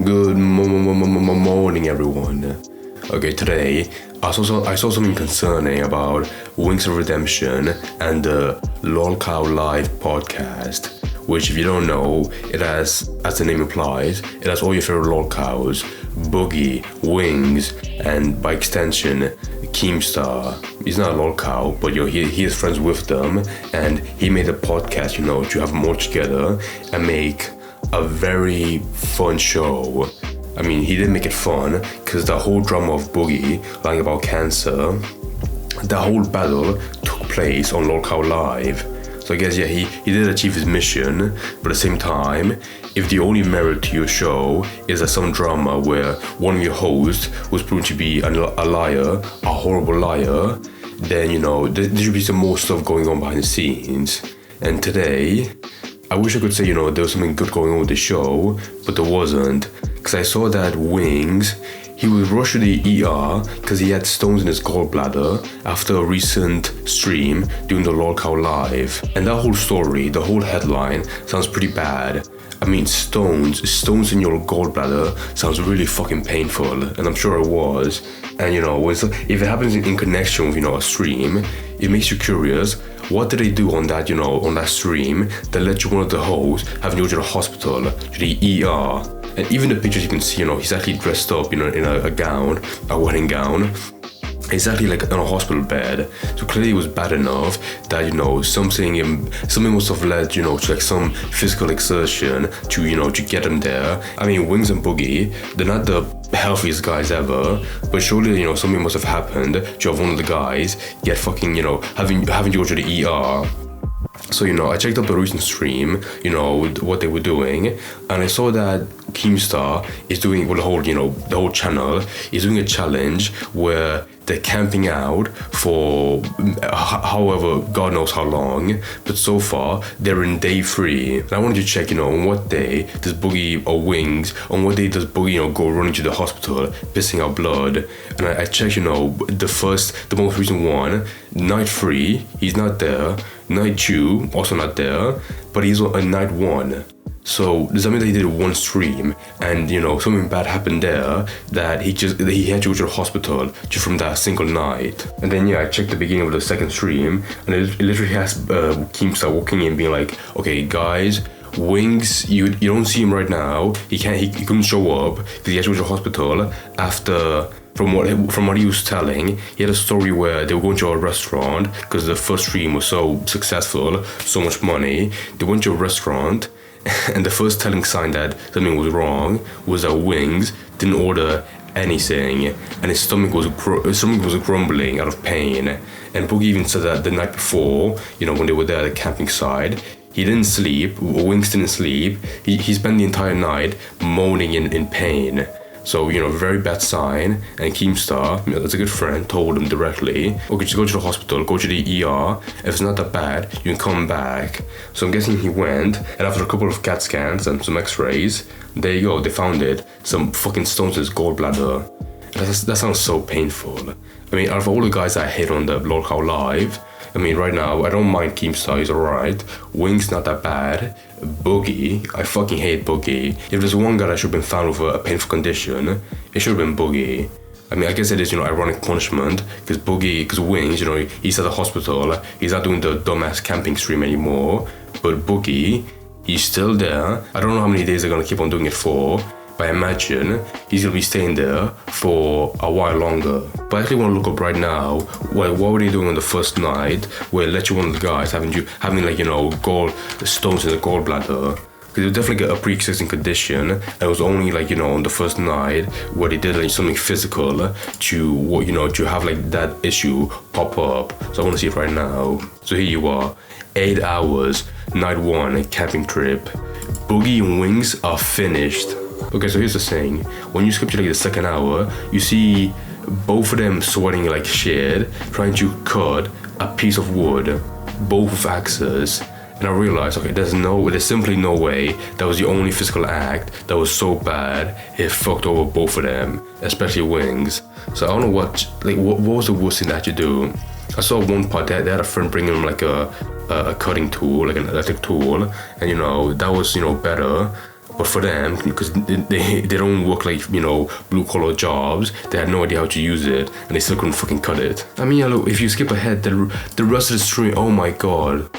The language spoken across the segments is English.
Good morning, everyone. Okay, today I saw something concerning about Wings of Redemption and the LOL Cow Live podcast, which, if you don't know, it has, as the name implies, it has all your favorite LOL cows, Boogie, Wings, and by extension, Keemstar. He's not a LOL cow, but he is friends with them, and he made a podcast, to have them all together and make a very fun show. I mean, he didn't make it fun because the whole drama of Boogie lying about cancer, the whole battle took place on LOL Cow Live. So I guess, he did achieve his mission, but at the same time, if the only merit to your show is that some drama where one of your hosts was proven to be a liar, a horrible liar, then, there should be some more stuff going on behind the scenes. And today, I wish I could say, there was something good going on with the show, but there wasn't. Because I saw that Wings, he was rushed to the ER because he had stones in his gallbladder after a recent stream doing the LOL Cow Live. And that whole story, the whole headline, sounds pretty bad. I mean, stones in your gallbladder sounds really fucking painful, and I'm sure it was. And if it happens in connection with, a stream, it makes you curious. What did they do on that, on that stream that led to one of the hosts having to go to the hospital, to the ER? And even the pictures you can see, he's actually dressed up, in a gown, a wedding gown. He's actually like on a hospital bed. So clearly it was bad enough that, something must have led, to like some physical exertion to get him there. I mean, Wings and Boogie, they're not the healthiest guys ever, but surely, something must have happened to have one of the guys get fucking, having to go to the ER. So, I checked up the recent stream, what they were doing, and I saw that Keemstar is doing, the whole channel is doing a challenge where they're camping out for however, God knows how long, but so far, they're in day 3. And I wanted to check, on what day does Boogie or Wings, on what day does Boogie, go running to the hospital, pissing out blood. And I checked, the most recent one, night 3, he's not there. Night 2, also not there, but he's on night 1. So does that mean that he did one stream and something bad happened there that he had to go to the hospital just from that single night? And then I checked the beginning of the second stream and it literally has Keemstar walking in being like, okay guys, Wings, you don't see him right now. He couldn't show up because he had to go to the hospital after. From what he was telling, he had a story where they were going to a restaurant because the first stream was so successful, so much money. They went to a restaurant, and the first telling sign that something was wrong was that Wings didn't order anything, and his stomach was grumbling out of pain. And Boogie even said that the night before, when they were there at the camping site, he didn't sleep. Wings didn't sleep. He spent the entire night moaning in pain. So, very bad sign. And Keemstar, that's a good friend, told him directly, okay, just go to the hospital, go to the ER. If it's not that bad, you can come back. So I'm guessing he went, and after a couple of CAT scans and some x-rays, there you go, they found it. Some fucking stones in his gallbladder. That sounds so painful. I mean, out of all the guys I hate on the LOL Cow Live, I mean, right now, I don't mind Keemstar, he's alright. Wings, not that bad. Boogie, I fucking hate Boogie. If there's one guy that should have been found with a painful condition, it should have been Boogie. I mean, I guess it is, ironic punishment, because Wings, he's at the hospital, he's not doing the dumbass camping stream anymore. But Boogie, he's still there. I don't know how many days they're gonna keep on doing it for, but I imagine he's gonna be staying there for a while longer. But I actually want to look up right now, what were they doing on the first night where literally one of the guys having gall stones in the gallbladder. Because it was definitely a pre-existing condition, and it was only on the first night where they did something physical to have that issue pop up. So I want to see it right now. So here you are, 8 hours, night 1, camping trip. Boogie and Wings are finished. Okay, so here's the thing. When you skip to the second hour, you see both of them sweating like shit, trying to cut a piece of wood, both with axes. And I realized, okay, there's simply no way that was the only physical act that was so bad it fucked over both of them, especially Wings. So I don't know what was the worst thing that you do. I saw one part that they had a friend bring him a cutting tool, like an electric tool, and that was better. But for them, because they don't work like, you know, blue collar jobs, they had no idea how to use it, and they still couldn't fucking cut it. I mean, yeah, look, if you skip ahead, the rest of the stream, oh my god.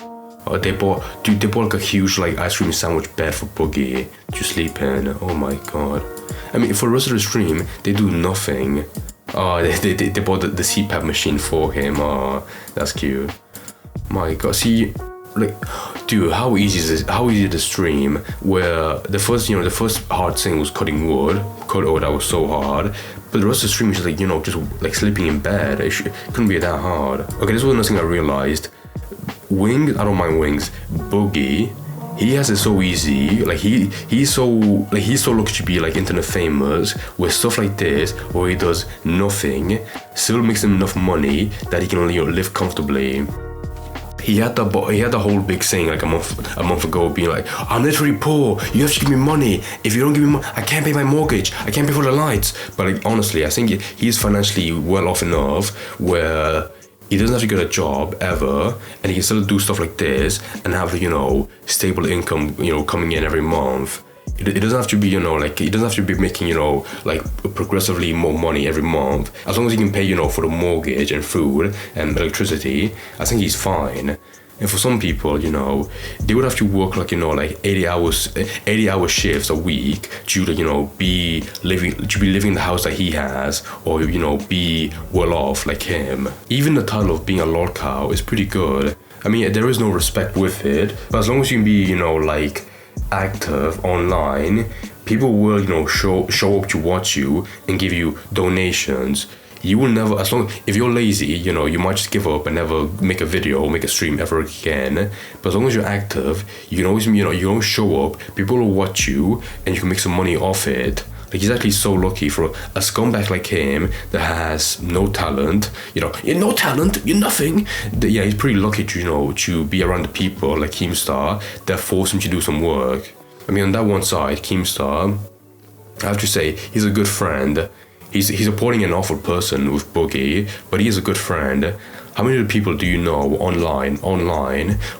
They bought like a huge like ice cream sandwich bed for Boogie to sleep in. Oh my god. I mean, for the rest of the stream, they do nothing. They bought the CPAP machine for him. That's cute. My god, see, like, dude, how easy is this? How easy is the stream? Where the first hard thing was cutting wood. That was so hard. But the rest of the stream is just like, you know, just like sleeping in bed. It couldn't be that hard. Okay, this was another thing I realized. Wings, I don't mind Wings. Boogie, he has it so easy. Like he's so lucky to be like internet famous with stuff like this, where he does nothing, still makes him enough money that he can, you know, live comfortably. He had the whole big saying like a month ago, being like, I'm literally poor. You have to give me money. If you don't give me money, I can't pay my mortgage. I can't pay for the lights. But like, honestly, I think he's financially well off enough where he doesn't have to get a job ever, and he can still do stuff like this and have, you know, stable income, you know, coming in every month. It doesn't have to be, you know, like, he doesn't have to be making, you know, like progressively more money every month. As long as he can pay, you know, for the mortgage and food and electricity, I think he's fine. And for some people, you know, they would have to work like, you know, like 80-hour shifts a week to, you know, be living in the house that he has, or, you know, be well off like him. Even the title of being a lol cow is pretty good. I mean, there is no respect with it, but as long as you can be, you know, like active online, people will, you know, show up to watch you and give you donations. You will never, if you're lazy, you know, you might just give up and never make a video, make a stream ever again. But as long as you're active, you can always, you know, you always show up, people will watch you, and you can make some money off it. Like, he's actually so lucky for a scumbag like him that has no talent. You know, you're no talent, you're nothing. Yeah, he's pretty lucky to, you know, to be around the people like Keemstar that force him to do some work. I mean, on that one side, Keemstar, I have to say, he's a good friend. He's supporting an awful person with Boogie, but he is a good friend. How many people do you know online,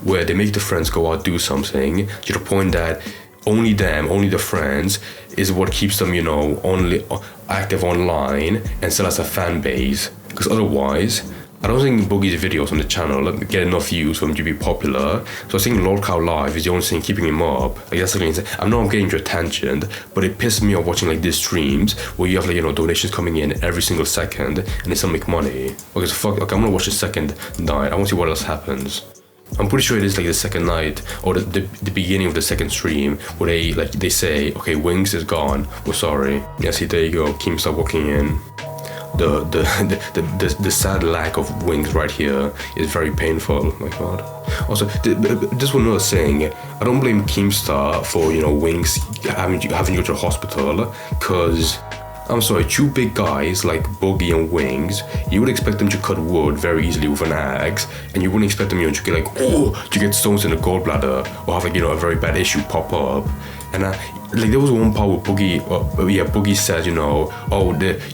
where they make the friends go out do something to the point that only the friends is what keeps them, you know, only active online and still has a fan base? Because otherwise, I don't think Boogie's videos on the channel get enough views for him to be popular. So I think Lol Cow Live is the only thing keeping him up. Like, that's the thing. I know I'm getting to a tangent, but it pisses me off watching like these streams where you have, like, you know, donations coming in every single second and they still make money. Okay, so fuck. Okay, I'm gonna watch the second night. I want to see what else happens. I'm pretty sure it is like the second night or the beginning of the second stream where they say, okay, Wings is gone. We're sorry. Yeah, see, there you go. Keemstar walking in. The sad lack of Wings right here is very painful. My god. Also, just one other thing, I don't blame Keemstar for, you know, Wings having to go to the hospital, because I'm sorry, two big guys like Boogie and Wings, you would expect them to cut wood very easily with an axe, and you wouldn't expect them, you know, to get like, to get stones in the gallbladder or have, like, you know, a very bad issue pop up. And like, there was one part where Boogie said, you know,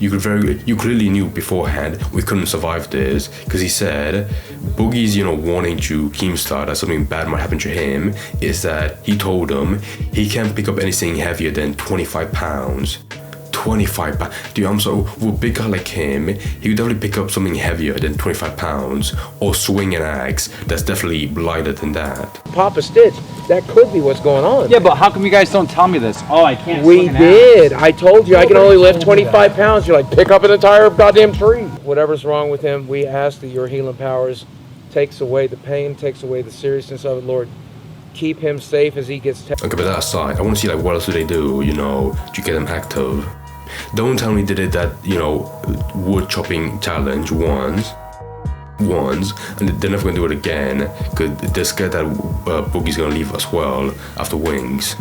you clearly knew beforehand we couldn't survive this, because he said Boogie's, you know, warning to Keemstar that something bad might happen to him is that he told him he can't pick up anything heavier than 25 pounds. 25 pounds. Dude, I'm sorry, with a big guy like him, he would definitely pick up something heavier than 25 pounds or swing an axe that's definitely lighter than that. Papa Stitch, that could be what's going on. Yeah, but how come you guys don't tell me this? Oh, I can't. We did. I told you I can only lift 25 pounds. You're like, pick up an entire goddamn tree. Whatever's wrong with him, we ask that your healing powers takes away the pain, takes away the seriousness of it, Lord. Keep him safe as he gets okay, but that aside, I want to see, like, what else do they do, you know, to get them active. Don't tell me they did that, you know, wood chopping challenge once, and they're never gonna do it again, because they're scared that Boogie's gonna leave as well after Wings.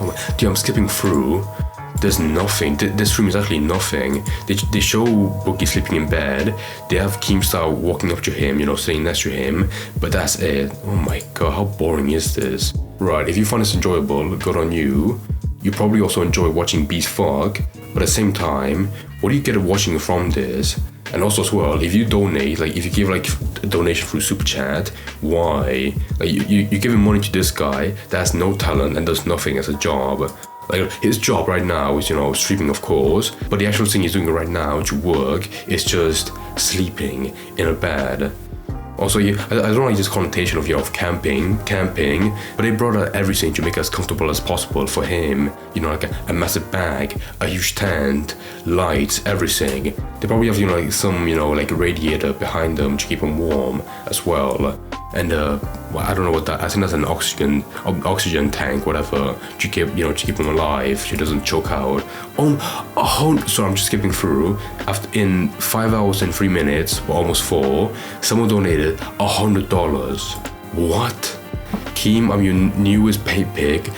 Oh, dude, I'm skipping through. There's nothing. This stream is actually nothing. They show Boogie sleeping in bed. They have Keemstar walking up to him, you know, sitting next to him, but that's it. Oh my god, how boring is this? Right, if you find this enjoyable, good on you. You probably also enjoy watching Beast fuck. But at the same time, what do you get watching from this? And also as well, if you donate, like if you give like a donation through Super Chat, why? Like you're giving money to this guy that has no talent and does nothing as a job. Like his job right now is, streaming of course, but the actual thing he's doing right now to work is just sleeping in a bed. Also, I don't like this connotation of camping, but they brought out everything to make it as comfortable as possible for him. Like a massive bag, a huge tent, lights, everything. They probably have, like some, like radiator behind them to keep him warm as well. And I don't know what that. I think that's an oxygen tank, whatever, to keep him alive. She doesn't choke out. So I'm just skipping through. In 5 hours and 3 minutes, or almost 4, someone donated $100. What? Keem, I'm your newest pay pig.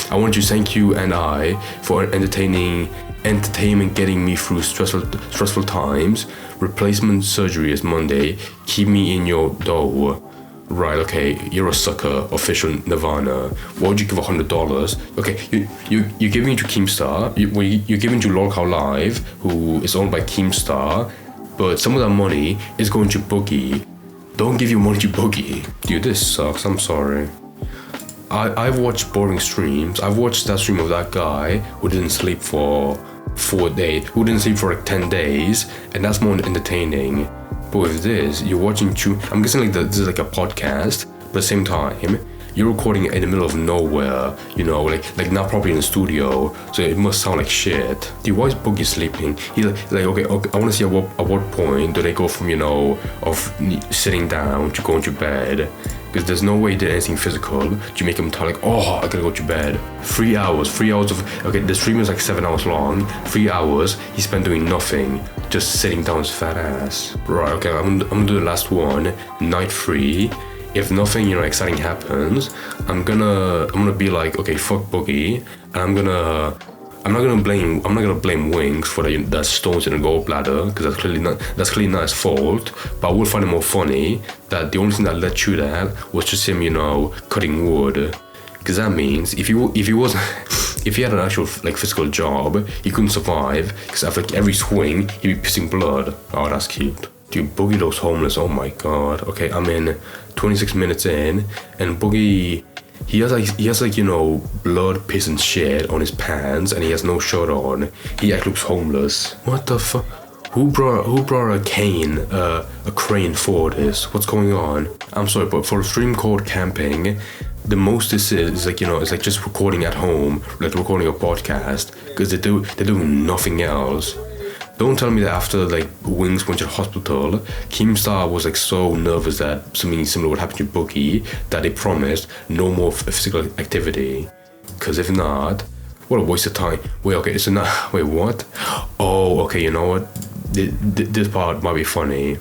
I want to thank you and I for entertainment getting me through stressful times. Replacement surgery is Monday. Keep me in your dough. Right, okay, you're a sucker, official Nirvana. Why would you give $100? Okay, you're giving it to Keemstar. You're giving to Lolcow Live, who is owned by Keemstar, but some of that money is going to Boogie. Don't give your money to Boogie. Dude, this sucks, I'm sorry. I've watched boring streams. I've watched that stream of that guy who didn't sleep for 4 days, who didn't sleep for like 10 days, and that's more entertaining. But with this, you're watching I'm guessing like this is like a podcast, but at the same time, you're recording in the middle of nowhere, like not properly in the studio, so it must sound like shit. Dude, why is Boogie sleeping? He's like okay, I want to see at what point do they go from, of sitting down to going to bed. Because there's no way he did anything physical to make him tell like, I gotta go to bed. 3 hours of, okay, the stream is like 7 hours long. 3 hours he spent doing nothing, just sitting down his fat ass. Right, okay, I'm gonna do the last one, night 3. If nothing, exciting happens, I'm gonna be like, okay, fuck Boogie, and I'm not gonna blame Wings for the stones in the gallbladder, because that's clearly not his fault. But I will find it more funny that the only thing that led to that was just him, cutting wood. Because that means if he had an actual like physical job, he couldn't survive. Because after like every swing, he'd be pissing blood. Oh, that's cute. Dude, Boogie looks homeless. Oh my god. Okay, I'm in 26 minutes in, and Boogie. He has like blood, piss and shit on his pants, and he has no shirt on. He actually looks homeless. What the fuck? Who brought a crane for this? What's going on? I'm sorry, but for a stream called camping, the most this is like, it's like just recording at home, like recording a podcast, because they're doing nothing else. Don't tell me that after like Wings went to the hospital, Keemstar was like so nervous that something similar would happen to Boogie that they promised no more physical activity. Because if not, what a waste of time. Wait, okay, it's not. Wait, what? Oh, okay, you know what? This part might be funny.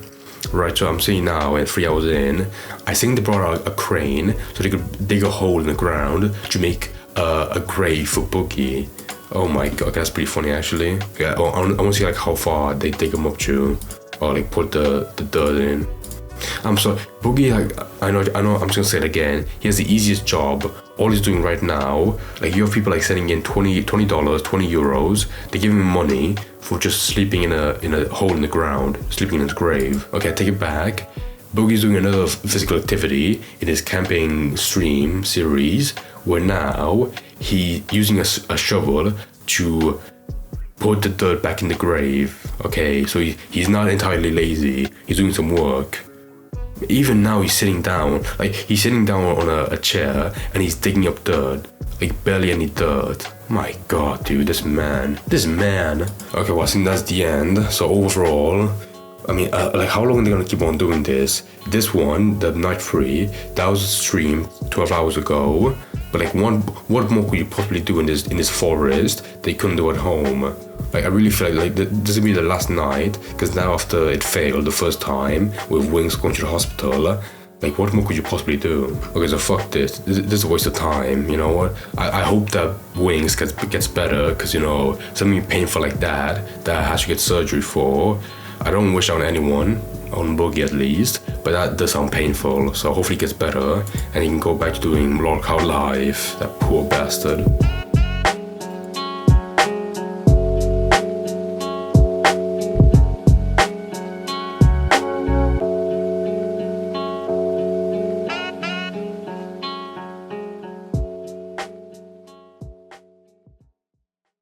Right, so I'm seeing now, and 3 hours in, I think they brought out a crane so they could dig a hole in the ground to make a grave for Boogie. Oh my god, that's pretty funny actually. Yeah, I want to see like how far they dig him up to, or like put the dirt in. I'm sorry, Boogie, like I know, I'm just gonna say it again. He has the easiest job. All he's doing right now, like you have people like sending in $20, 20 euros. They give him money for just sleeping in a hole in the ground, sleeping in his grave. Okay, I take it back. Boogie's doing another physical activity in his camping stream series, where now he's using a shovel to put the dirt back in the grave. Okay, so he's not entirely lazy. He's doing some work. Even now he's sitting down. Like he's sitting down on a chair and he's digging up dirt. Like barely any dirt. My god, dude, this man. Okay, well I think that's the end. So overall, I mean, like how long are they gonna keep on doing this? This one, the night 3, that was streamed 12 hours ago. But like, what more could you possibly do in this forest that you couldn't do at home? Like, I really feel like this will be the last night, because now after it failed the first time with Wings going to the hospital, like what more could you possibly do? Okay, so fuck this. This is a waste of time. You know what? I hope that Wings gets better, because something painful like that has to get surgery for. I don't wish on anyone, on Boogie at least, but that does sound painful, so hopefully he gets better and he can go back to doing Lolcow Live, that poor bastard.